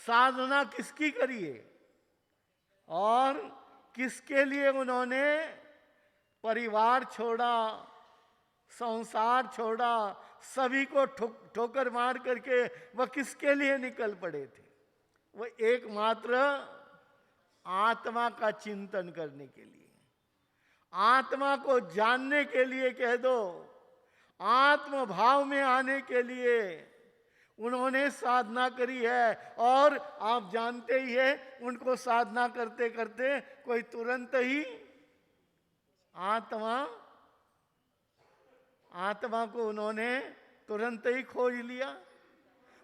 साधना किसकी करी है और किसके लिए उन्होंने परिवार छोड़ा, संसार छोड़ा, सभी को ठोकर मार करके वह किसके लिए निकल पड़े थे? वह एकमात्र आत्मा का चिंतन करने के लिए, आत्मा को जानने के लिए कह दो, आत्म भाव में आने के लिए उन्होंने साधना करी है। और आप जानते ही है, उनको साधना करते करते कोई तुरंत ही आत्मा को उन्होंने तुरंत ही खोज लिया।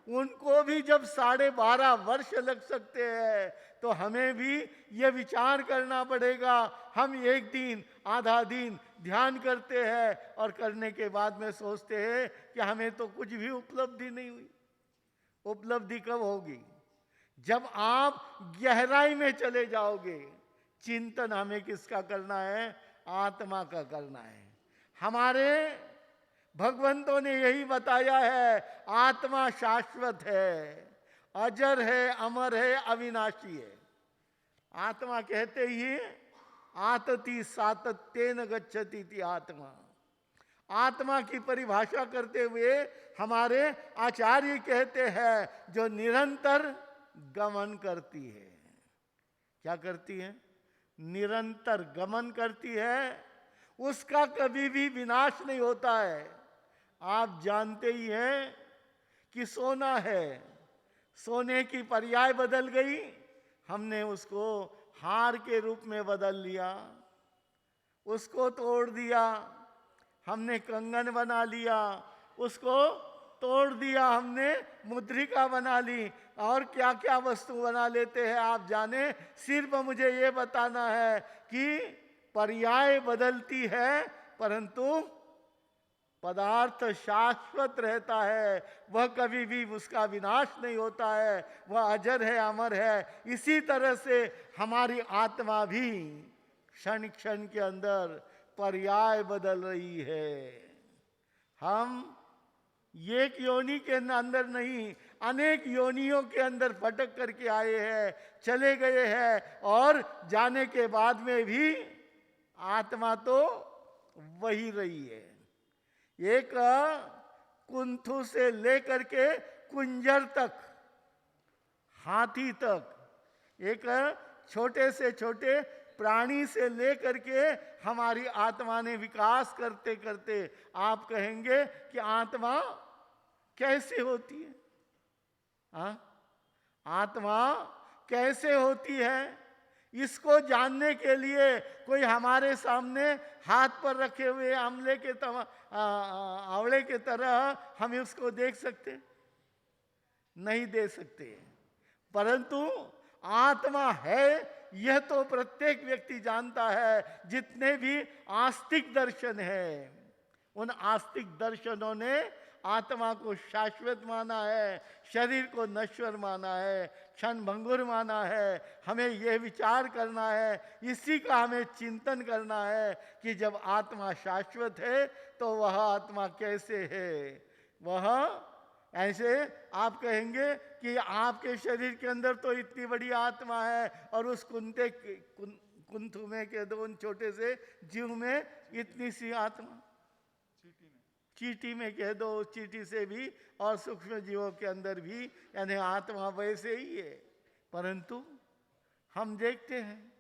उनको भी जब 12.5 वर्ष लग सकते हैं, तो हमें भी ये विचार करना पड़ेगा। हम एक दिन, आधा दिन ध्यान करते हैं और करने के बाद में सोचते हैं कि हमें तो कुछ भी उपलब्धि नहीं हुई। उपलब्धि कब होगी? जब आप गहराई में चले जाओगे। चिंतन हमें किसका करना है? आत्मा का करना है। हमारे भगवंतों ने यही बताया है, आत्मा शाश्वत है, अजर है, अमर है, अविनाशी है। आत्मा कहते ही आतति सातत्येन गच्छति इति आत्मा। आत्मा की परिभाषा करते हुए हमारे आचार्य कहते हैं, जो निरंतर गमन करती है। क्या करती है? निरंतर गमन करती है, उसका कभी भी विनाश नहीं होता है। आप जानते ही हैं कि सोना है, सोने की पर्याय बदल गई, हमने उसको हार के रूप में बदल लिया, उसको तोड़ दिया, हमने कंगन बना लिया, उसको तोड़ दिया, हमने मुद्रिका बना ली, और क्या क्या वस्तु बना लेते हैं आप जाने। सिर्फ मुझे ये बताना है कि पर्याय बदलती है, परंतु पदार्थ शाश्वत रहता है, वह कभी भी उसका विनाश नहीं होता है, वह अजर है, अमर है। इसी तरह से हमारी आत्मा भी क्षण क्षण के अंदर पर्याय बदल रही है। हम एक योनि के अंदर नहीं, अनेक योनियों के अंदर भटक करके आए हैं, चले गए हैं, और जाने के बाद में भी आत्मा तो वही रही है। एक कुंथु से लेकर के कुंजर तक, हाथी तक, एक छोटे से छोटे प्राणी से लेकर के हमारी आत्मा ने विकास करते करते, आप कहेंगे कि आत्मा कैसे होती है? आत्मा कैसे होती है? इसको जानने के लिए कोई हमारे सामने हाथ पर रखे हुए आंवले के तरह हम उसको देख सकते? नहीं दे सकते। परंतु आत्मा है, यह तो प्रत्येक व्यक्ति जानता है। जितने भी आस्तिक दर्शन है, उन आस्तिक दर्शनों ने आत्मा को शाश्वत माना है, शरीर को नश्वर माना है, क्षण भंगुर माना है। हमें यह विचार करना है, इसी का हमें चिंतन करना है कि जब आत्मा शाश्वत है तो वह आत्मा कैसे है। वह ऐसे आप कहेंगे कि आपके शरीर के अंदर तो इतनी बड़ी आत्मा है, और उस कुंथु में के दो उन छोटे से जीव में इतनी सी आत्मा, चींटी में कह दो, चींटी से भी और सूक्ष्म जीवों के अंदर भी, यानी आत्मा वैसे ही है। परंतु हम देखते हैं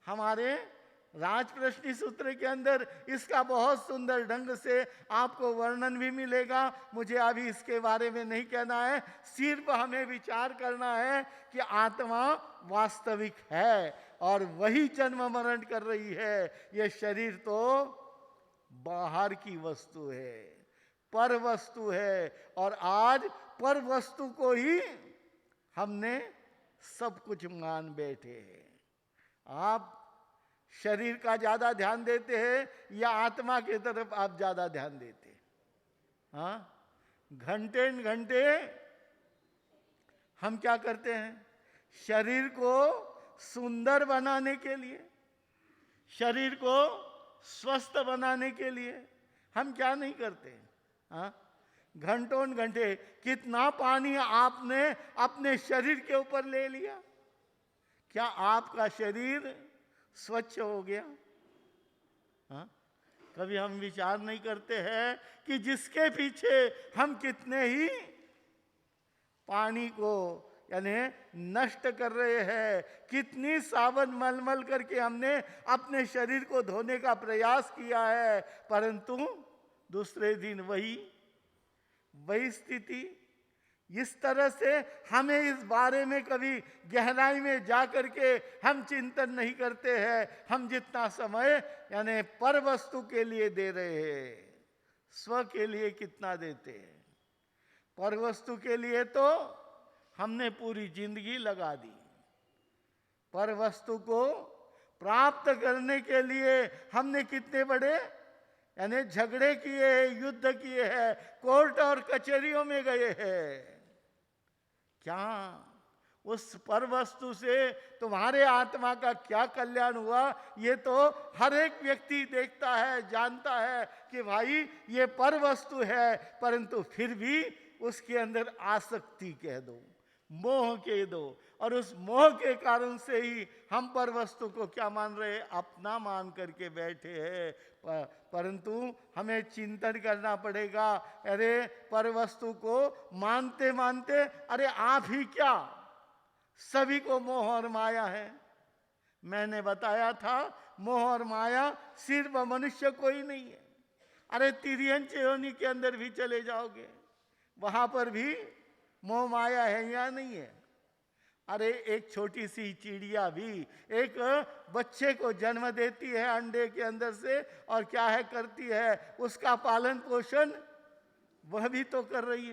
हमारे राजप्रश्नी सूत्र के अंदर इसका बहुत सुंदर ढंग से आपको वर्णन भी मिलेगा। मुझे अभी इसके बारे में नहीं कहना है, सिर्फ हमें विचार करना है कि आत्मा वास्तविक है और वही जन्म मरण कर रही है। यह शरीर तो बाहर की वस्तु है, पर वस्तु है, और आज पर वस्तु को ही हमने सब कुछ मान बैठे हैं। आप शरीर का ज्यादा ध्यान देते हैं या आत्मा की तरफ आप ज्यादा ध्यान देते हैं? घंटे घंटे हम क्या करते हैं? शरीर को सुंदर बनाने के लिए, शरीर को स्वस्थ बनाने के लिए हम क्या नहीं करते? घंटों घंटे कितना पानी आपने अपने शरीर के ऊपर ले लिया? क्या आपका शरीर स्वच्छ हो गया? हाँ? कभी हम विचार नहीं करते हैं कि जिसके पीछे हम कितने ही पानी को यानी नष्ट कर रहे हैं, कितनी साबुन मलमल करके हमने अपने शरीर को धोने का प्रयास किया है, परंतु दूसरे दिन वही स्थिति। इस तरह से हमें इस बारे में कभी गहराई में जा करके हम चिंतन नहीं करते हैं। हम जितना समय यानी पर वस्तु के लिए दे रहे हैं, स्व के लिए कितना देते हैं? पर वस्तु के लिए तो हमने पूरी जिंदगी लगा दी। पर वस्तु को प्राप्त करने के लिए हमने कितने बड़े यानी झगड़े किए हैं, युद्ध किए हैं, कोर्ट और कचहरियों में गए हैं। क्या उस पर वस्तु से तुम्हारे आत्मा का क्या कल्याण हुआ? ये तो हर एक व्यक्ति देखता है, जानता है कि भाई ये पर वस्तु है, परंतु फिर भी उसके अंदर आसक्ति कह दो, मोह कह दो, और उस मोह के कारण से ही हम पर वस्तु को क्या मान रहे हैं? अपना मान करके बैठे हैं। परंतु हमें चिंतन करना पड़ेगा। अरे पर वस्तु को मानते मानते अरे आप ही क्या, सभी को मोह और माया है। मैंने बताया था मोह और माया सिर्फ मनुष्य को ही नहीं है। अरे तिर्यंच योनि के अंदर भी चले जाओगे, वहां पर भी मोह माया है या नहीं है? अरे एक छोटी सी चिड़िया भी एक बच्चे को जन्म देती है अंडे के अंदर से, और क्या है करती है? उसका पालन पोषण वह भी तो कर रही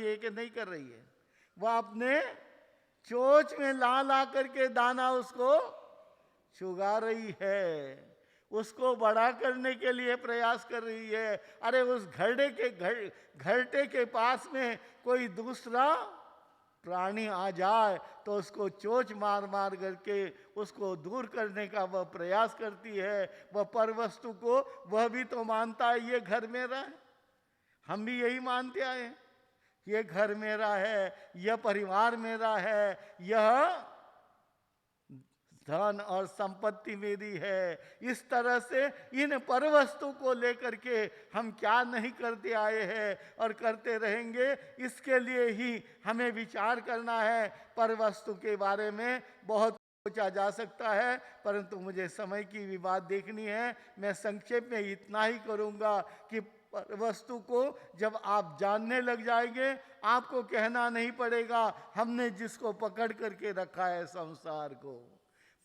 है कि नहीं कर रही है? वह अपने चोंच में ला ला करके दाना उसको चुगा रही है, उसको बड़ा करने के लिए प्रयास कर रही है। अरे उस घरटे के पास में कोई दूसरा प्राणी आ जाए तो उसको चोंच मार मार करके उसको दूर करने का वह प्रयास करती है। वह पर वस्तु को वह भी तो मानता है ये घर मेरा है। हम भी यही मानते आए हैं, ये घर मेरा है, यह परिवार मेरा है, यह धन और संपत्ति मेरी है। इस तरह से इन पर वस्तु को लेकर के हम क्या नहीं करते आए हैं और करते रहेंगे। इसके लिए ही हमें विचार करना है। पर वस्तु के बारे में बहुत सोचा जा सकता है, परंतु मुझे समय की भी बात देखनी है। मैं संक्षेप में इतना ही करूंगा कि पर वस्तु को जब आप जानने लग जाएंगे, आपको कहना नहीं पड़ेगा हमने जिसको पकड़ करके रखा है संसार को,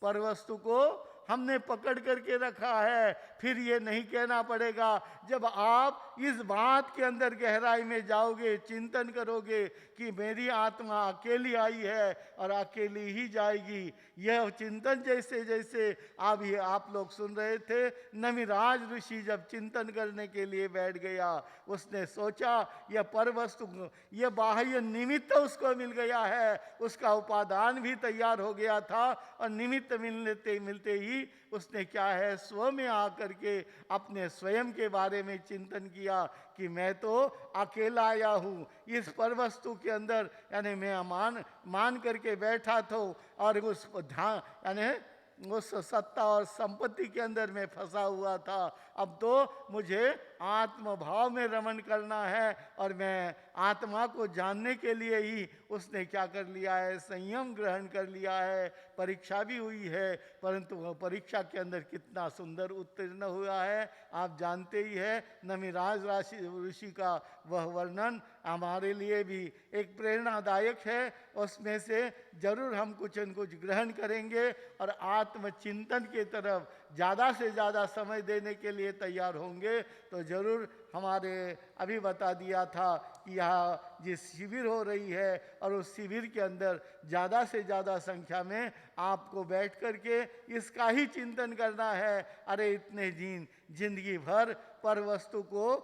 पर वस्तु को हमने पकड़ करके रखा है। फिर ये नहीं कहना पड़ेगा। जब आप इस बात के अंदर गहराई में जाओगे, चिंतन करोगे कि मेरी आत्मा अकेली आई है और अकेली ही जाएगी, यह चिंतन जैसे जैसे अभी आप लोग सुन रहे थे, नमिराज ऋषि जब चिंतन करने के लिए बैठ गया, उसने सोचा यह पर वस्तु, यह बाह्य निमित्त उसको मिल गया है, उसका उपादान भी तैयार हो गया था, और निमित्त मिलते ही उसने क्या है स्व में आकर के अपने स्वयं के बारे में चिंतन किया कि मैं तो अकेला आया हूँ इस पर वस्तु के अंदर, यानी मैं मान करके बैठा था और उस ध्यान यानी उस सत्ता और संपत्ति के अंदर मैं फंसा हुआ था। अब तो मुझे आत्मभाव में रमण करना है, और मैं आत्मा को जानने के लिए ही उसने क्या कर लिया है, संयम ग्रहण कर लिया है। परीक्षा भी हुई है, परंतु वह परीक्षा के अंदर कितना सुंदर उत्तीर्ण हुआ है आप जानते ही है। नमिराज ऋषि का वह वर्णन हमारे लिए भी एक प्रेरणादायक है। उसमें से जरूर हम कुछ न कुछ ग्रहण करेंगे और आत्मचिंतन के तरफ ज़्यादा से ज़्यादा समय देने के लिए तैयार होंगे। तो जरूर हमारे अभी बता दिया था कि यहाँ जिस शिविर हो रही है और उस शिविर के अंदर ज़्यादा से ज़्यादा संख्या में आपको बैठ कर के इसका ही चिंतन करना है। अरे इतने जिंदगी भर पर वस्तु को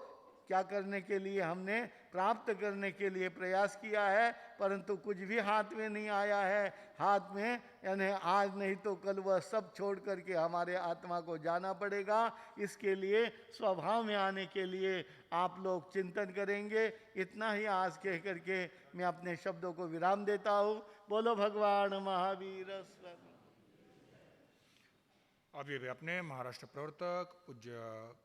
क्या करने के लिए हमने प्राप्त करने के लिए प्रयास किया है, परंतु कुछ भी हाथ में नहीं आया है। हाथ में यानी आज नहीं तो कल वह सब छोड़ करके हमारे आत्मा को जाना पड़ेगा। इसके लिए स्वभाव में आने के लिए आप लोग चिंतन करेंगे। इतना ही आज कह करके मैं अपने शब्दों को विराम देता हूँ। बोलो भगवान महावीर स्वामी। अभी अभी अपने महाराष्ट्र प्रवर्तक पूज्य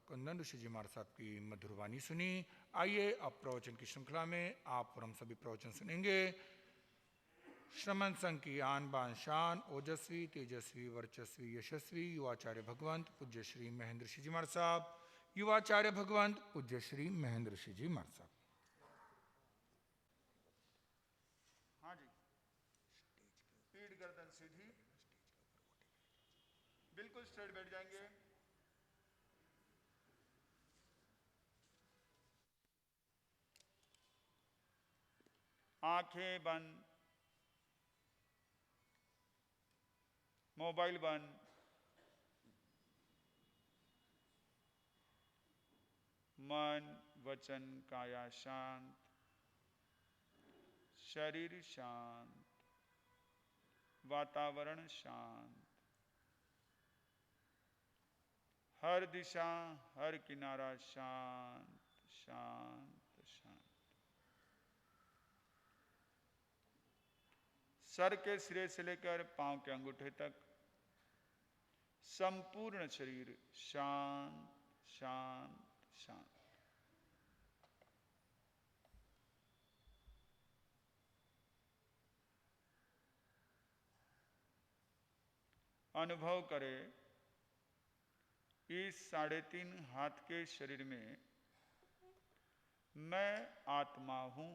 कंदन ऋषि जी महाराज साहब की मधुर वाणी सुनी। आइए अब प्रवचन की श्रृंखला में आप और हम सभी प्रवचन सुनेंगे। श्रमण संघ की आन बान शान ओजस्वी तेजस्वी वर्चस्वी यशस्वी युवाचार्य भगवंत पूज्य श्री महेंद्र ऋषि जी महाराज साहब। युवाचार्य भगवंत पूज्य श्री महेंद्र ऋषि जी महाराज साहब। हाँ जी, पीठ गर्दन सीधी, बिल्कुल स्ट्रेट बैठ जाएंगे। आंखें बंद, मोबाइल बंद, मन वचन काया शांत, शरीर शांत, वातावरण शांत, हर दिशा हर किनारा शांत शांत शांत। सर के सिरे से लेकर पांव के अंगूठे तक संपूर्ण शरीर शांत शांत शांत। अनुभव करें इस 3.5 हाथ के शरीर में मैं आत्मा हूं।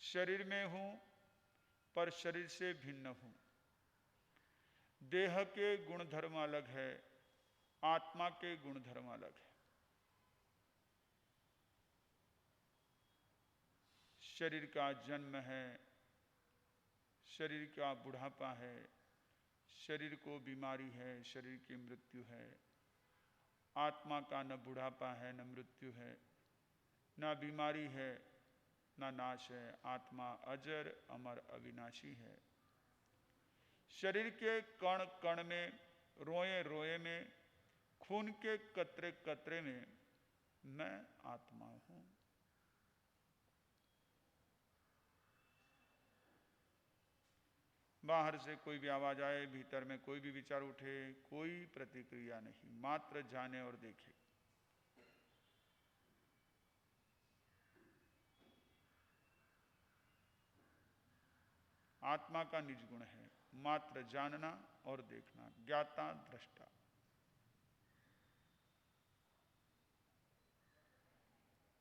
शरीर में हूं पर शरीर से भिन्न हूं। देह के गुणधर्म अलग है, आत्मा के गुणधर्म अलग है। शरीर का जन्म है, शरीर का बुढ़ापा है, शरीर को बीमारी है, शरीर की मृत्यु है। आत्मा का न बुढ़ापा है न मृत्यु है, न बीमारी है न नाश है। आत्मा अजर अमर अविनाशी है। शरीर के कण कण में, रोए रोए में, खून के कतरे कतरे में मैं आत्मा हूं। बाहर से कोई भी आवाज आए, भीतर में कोई भी विचार उठे, कोई प्रतिक्रिया नहीं, मात्र जाने और देखे। आत्मा का निज गुण है मात्र जानना और देखना, ज्ञाता दृष्टा।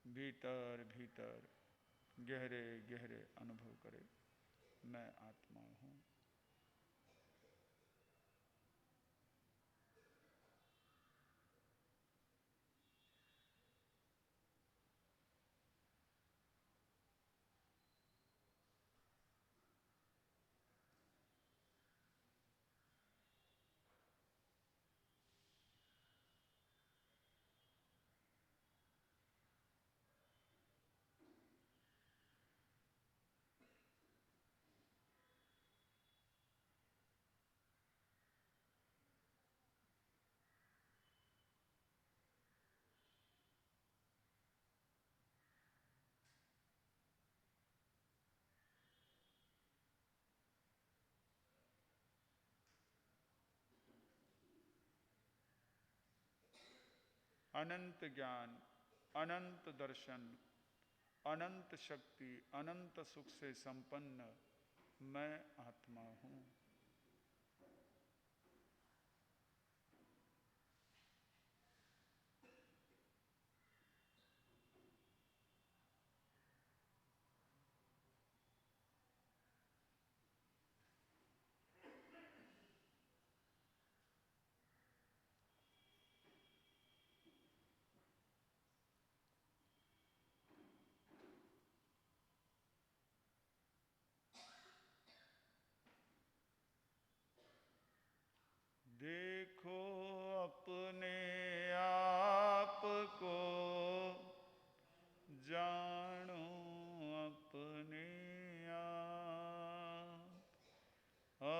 भीतर भीतर गहरे गहरे अनुभव करे, मैं आत्मा हूं। अनंत ज्ञान, अनंत दर्शन, अनंत शक्ति, अनंत सुख से संपन्न मैं आत्मा हूं।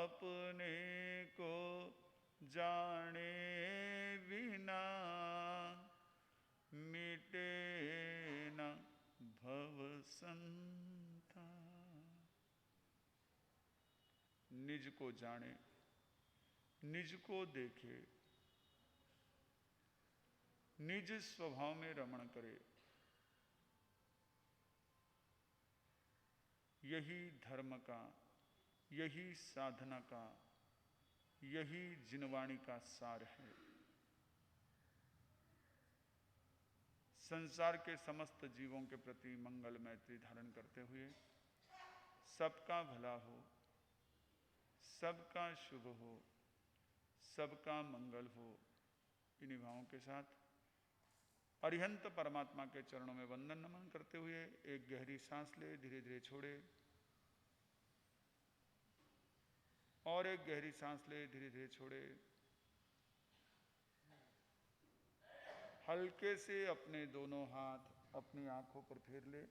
अपने को जाने बिना मिटे न भव संता। निज को जाने, निज को देखे, निज स्वभाव में रमण करे, यही धर्म का, यही साधना का, यही जिनवाणी का सार है। संसार के समस्त जीवों के प्रति मंगल मैत्री धारण करते हुए सबका भला हो, सबका शुभ हो, सबका मंगल हो, इन्हीं भावों के साथ अरिहंत परमात्मा के चरणों में वंदन नमन करते हुए एक गहरी सांस ले, धीरे धीरे छोड़े, और एक गहरी सांस ले, धीरे धीरे छोड़े। हल्के से अपने दोनों हाथ अपनी आंखों पर फेर ले,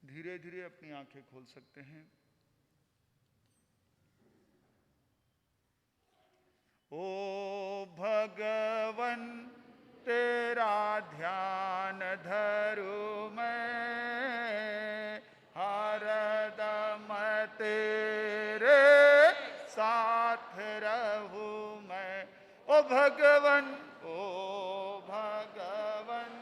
धीरे धीरे अपनी आंखें खोल सकते हैं। ओ भगवन तेरा ध्यान धरूं मैं, हरदम तेरे साथ रहूं मैं। ओ भगवन, ओ भगवन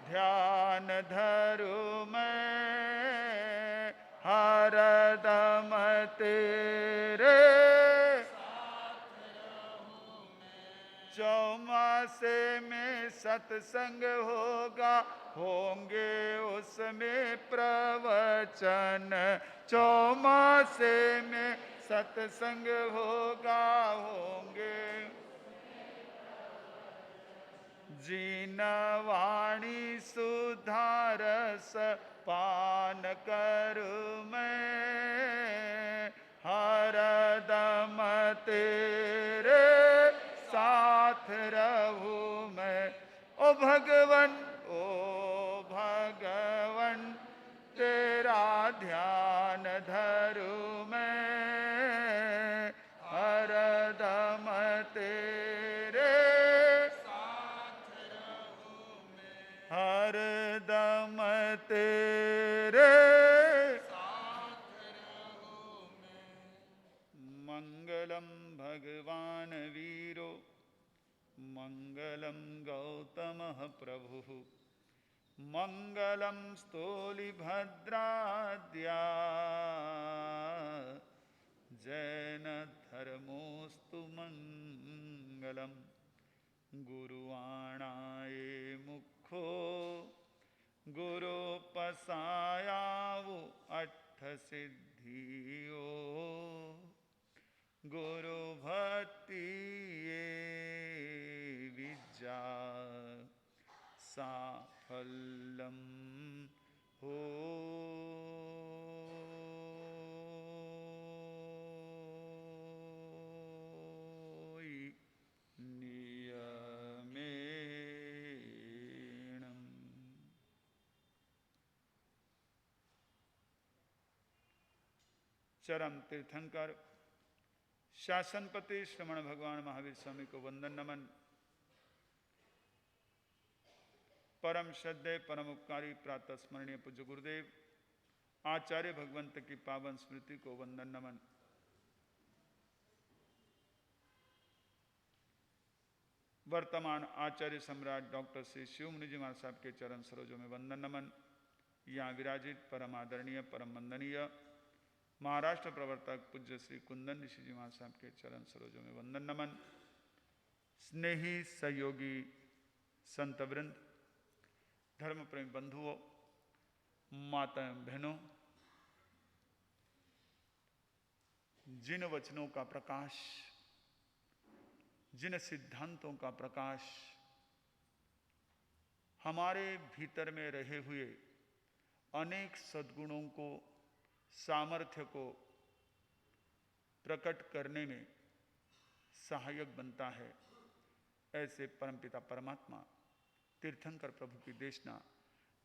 ध्यान धरूं मैं, हरदम तेरे चौमासे में सत्संग होगा, होंगे उसमें प्रवचन। चौमासे में सत्संग होगा, होंगे जिनवाणी सुधारस पान करूं मैं, हरदम तेरे साथ रहूं मैं। ओ भगवन, ओ भगवन तेरा ध्यान धरूं मैं, हरदम तेरे साथ रहूं मैं, हरदम तेरे साथ रहूं मैं। मंगलम भगवान वीरो, मंगलम गौतमः प्रभुः, मंगलम स्तोलिभद्राद्या, जैन धर्मोस्तु मंगलम। गुरुवाणाय मुखो गुरुपसायावो अट्ठ सिद्धियो, गुरु भक्ति ये विद्या साफल्यम हो। नियमेणम्। चरम तीर्थंकर शासनपति श्रमण भगवान महावीर स्वामी को वंदन नमन। परम श्रद्धेय परम उपकारी प्रातः स्मरणीय पूज्य गुरुदेव आचार्य भगवंत की पावन स्मृति को वंदन नमन। वर्तमान आचार्य सम्राट डॉक्टर श्री शिव मुनि जी महाराज साहब के चरण सरोजों में वंदन नमन। यहाँ विराजित परम आदरणीय परम वंदनीय महाराष्ट्र प्रवर्तक पूज्य श्री कुंदन ऋषि जी महाराज साहब के चरण सरोजों में वंदन नमन। स्नेही सहयोगी संत वृंद, धर्म प्रेमी बंधुओं, माता एवं बहनों, जिन वचनों का प्रकाश, जिन सिद्धांतों का प्रकाश हमारे भीतर में रहे हुए अनेक सद्गुणों को, सामर्थ्य को प्रकट करने में सहायक बनता है, ऐसे परमपिता परमात्मा तीर्थंकर प्रभु की देशना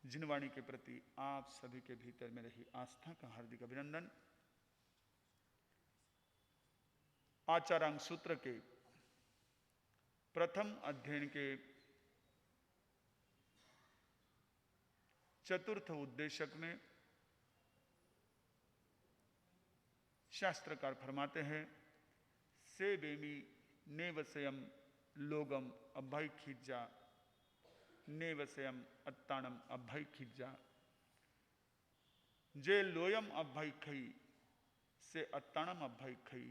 जिनवाणी के प्रति आप सभी के भीतर में रही आस्था का हार्दिक अभिनंदन। आचारांग सूत्र के प्रथम अध्ययन के चतुर्थ उद्देशक में शास्त्रकार फरमाते हैं, से बेमी नेवसयम लोगम अभय खिज्जा नेवसयम अत्ताणम अभय खिज्जा। जे लोयम अभय खई से अत्ताणम अभय खई,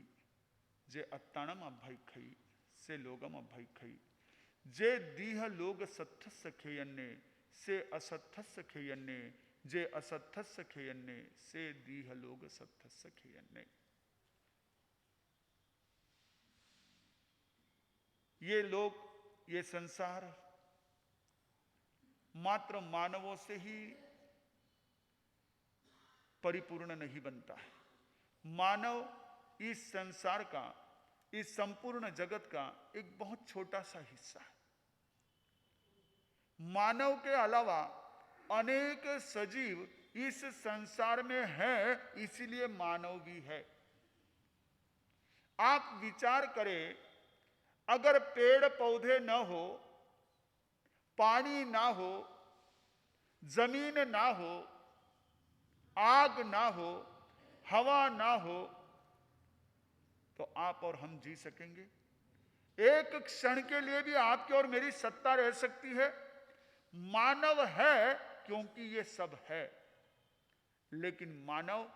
जे अत्ताणम अभय खई से लोगम अभय खई। जे दीह लोग सत्थस खेयन्ने से असत्थस खेयन्ने, जे असत्थस खेयन्ने से दीह लोग सत्थस खेयन्ने। ये लोग, ये संसार मात्र मानवों से ही परिपूर्ण नहीं बनता है। मानव इस संसार का, इस संपूर्ण जगत का एक बहुत छोटा सा हिस्सा है। मानव के अलावा अनेक सजीव इस संसार में है, इसीलिए मानव भी है। आप विचार करें, अगर पेड़ पौधे न हो, पानी ना हो, जमीन ना हो, आग ना हो, हवा ना हो, तो आप और हम जी सकेंगे? एक क्षण के लिए भी आपकी और मेरी सत्ता रह सकती है? मानव है क्योंकि ये सब है, लेकिन मानव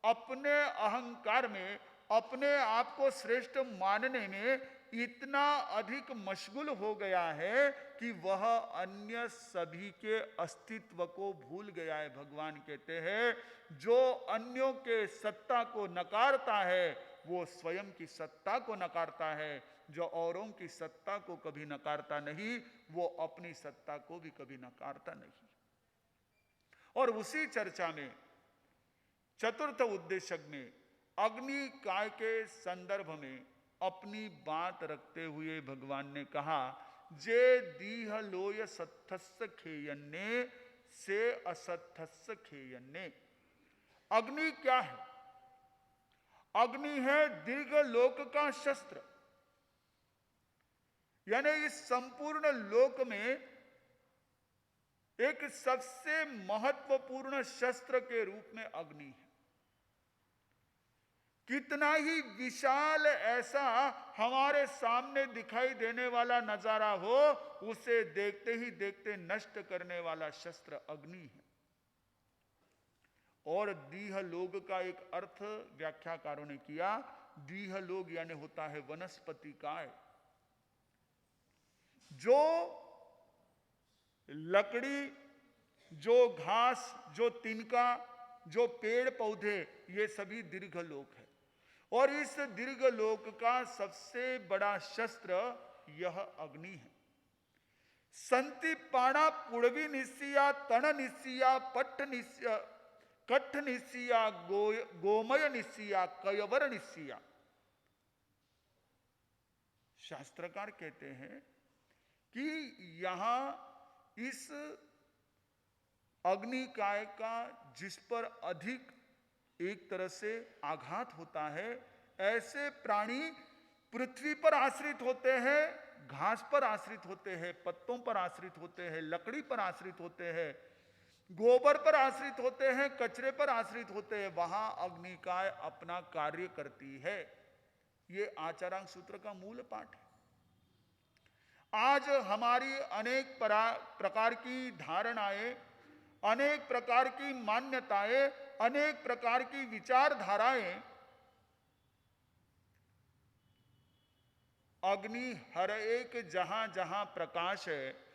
अपने अहंकार में, अपने आप को श्रेष्ठ मानने में इतना अधिक मशगूल हो गया है कि वह अन्य सभी के अस्तित्व को भूल गया है। भगवान कहते हैं, जो अन्यों के सत्ता को नकारता है वो स्वयं की सत्ता को नकारता है। जो औरों की सत्ता को कभी नकारता नहीं, वो अपनी सत्ता को भी कभी नकारता नहीं। और उसी चर्चा में चतुर्थ उद्देशक में अग्नि काय के संदर्भ में अपनी बात रखते हुए भगवान ने कहा, जे दीह लोय सत्थस्य खेयन्ने से असत्थस्य खेयन्ने। अग्नि क्या है? अग्नि है दीर्घ लोक का शस्त्र, यानी इस संपूर्ण लोक में एक सबसे महत्वपूर्ण शस्त्र के रूप में अग्नि है। कितना ही विशाल ऐसा हमारे सामने दिखाई देने वाला नजारा हो, उसे देखते ही देखते नष्ट करने वाला शस्त्र अग्नि है। और दीह लोग का एक अर्थ व्याख्याकारों ने किया, दीह लोग यानी होता है वनस्पति काय। जो लकड़ी, जो घास, जो तिनका, जो पेड़ पौधे, ये सभी दीर्घ लोक है। और इस दीर्घ लोक का सबसे बड़ा शस्त्र यह अग्नि है। संति पाणा पुड़वी निस्सिया तण निस्सिया पट्ट निस्सिया कट्ठ निस्सिया गोमय निस्सिया कयवर निस्सिया। शास्त्रकार कहते हैं कि यहां इस अग्निकाय का जिस पर अधिक एक तरह से आघात होता है, ऐसे प्राणी पृथ्वी पर आश्रित होते हैं, घास पर आश्रित होते हैं, पत्तों पर आश्रित होते हैं, लकड़ी पर आश्रित होते हैं, गोबर पर आश्रित होते हैं, कचरे पर आश्रित होते हैं। वहां अग्निकाय अपना कार्य करती है। ये आचारांग सूत्र का मूल पाठ है। आज हमारी अनेक प्रकार की धारणाएं, अनेक प्रकार की मान्यताएं, अनेक प्रकार की विचारधाराएं अग्नि हर एक जहां जहां प्रकाश है